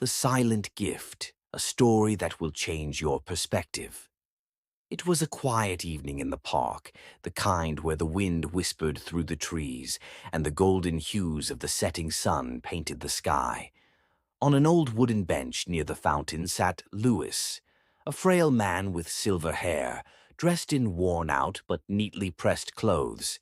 The Silent Gift, a story that will change your perspective. It was a quiet evening in the park, the kind where the wind whispered through the trees and the golden hues of the setting sun painted the sky. On an old wooden bench near the fountain sat Louis, a frail man with silver hair, dressed in worn-out but neatly pressed clothes.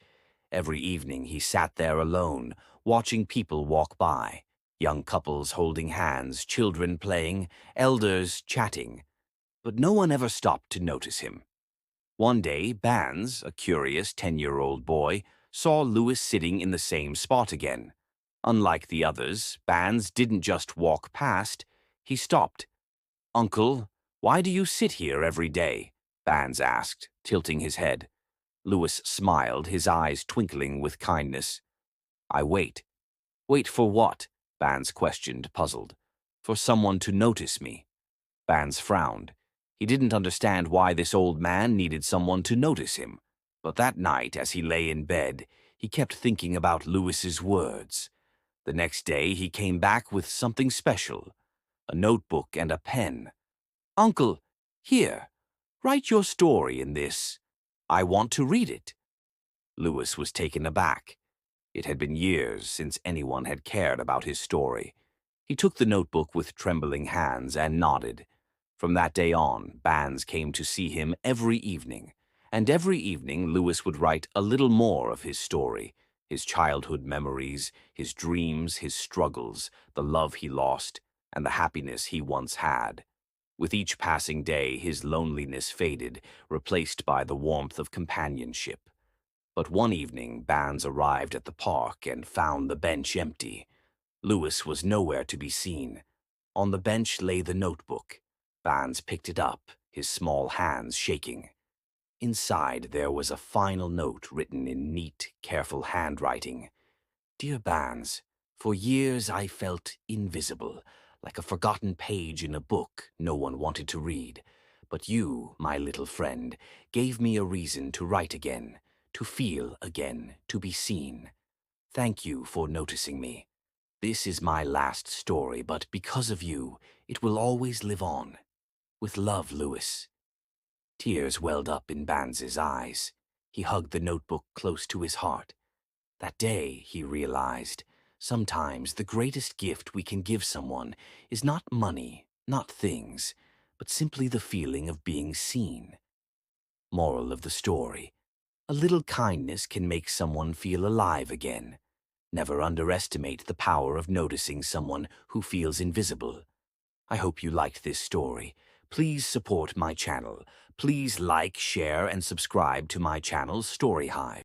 Every evening he sat there alone, watching people walk by, young couples holding hands, children playing, elders chatting. But no one ever stopped to notice him. One day, Banz, a curious 10-year-old boy, saw Louis sitting in the same spot again. Unlike the others, Banz didn't just walk past, he stopped. "Uncle, why do you sit here every day?" Banz asked, tilting his head. Louis smiled, his eyes twinkling with kindness. "I wait." "Wait for what?" Banz questioned, puzzled. "For someone to notice me." Banz frowned. He didn't understand why this old man needed someone to notice him. But that night, as he lay in bed, he kept thinking about Louis's words. The next day, he came back with something special, a notebook and a pen. "Uncle, here, write your story in this. I want to read it." Louis was taken aback. It had been years since anyone had cared about his story. He took the notebook with trembling hands and nodded. From that day on, Banz came to see him every evening, and every evening Louis would write a little more of his story, his childhood memories, his dreams, his struggles, the love he lost, and the happiness he once had. With each passing day, his loneliness faded, replaced by the warmth of companionship. But one evening, Banz arrived at the park and found the bench empty. Louis was nowhere to be seen. On the bench lay the notebook. Banz picked it up, his small hands shaking. Inside there was a final note written in neat, careful handwriting. "Dear Banz, for years I felt invisible, like a forgotten page in a book no one wanted to read. But you, my little friend, gave me a reason to write again, to feel again, to be seen. Thank you for noticing me. This is my last story, but because of you, it will always live on. With love, Louis." Tears welled up in Banz's eyes. He hugged the notebook close to his heart. That day, he realized, sometimes the greatest gift we can give someone is not money, not things, but simply the feeling of being seen. Moral of the story: a little kindness can make someone feel alive again. Never underestimate the power of noticing someone who feels invisible. I hope you liked this story. Please support my channel. Please like, share, and subscribe to my channel's Story Hive.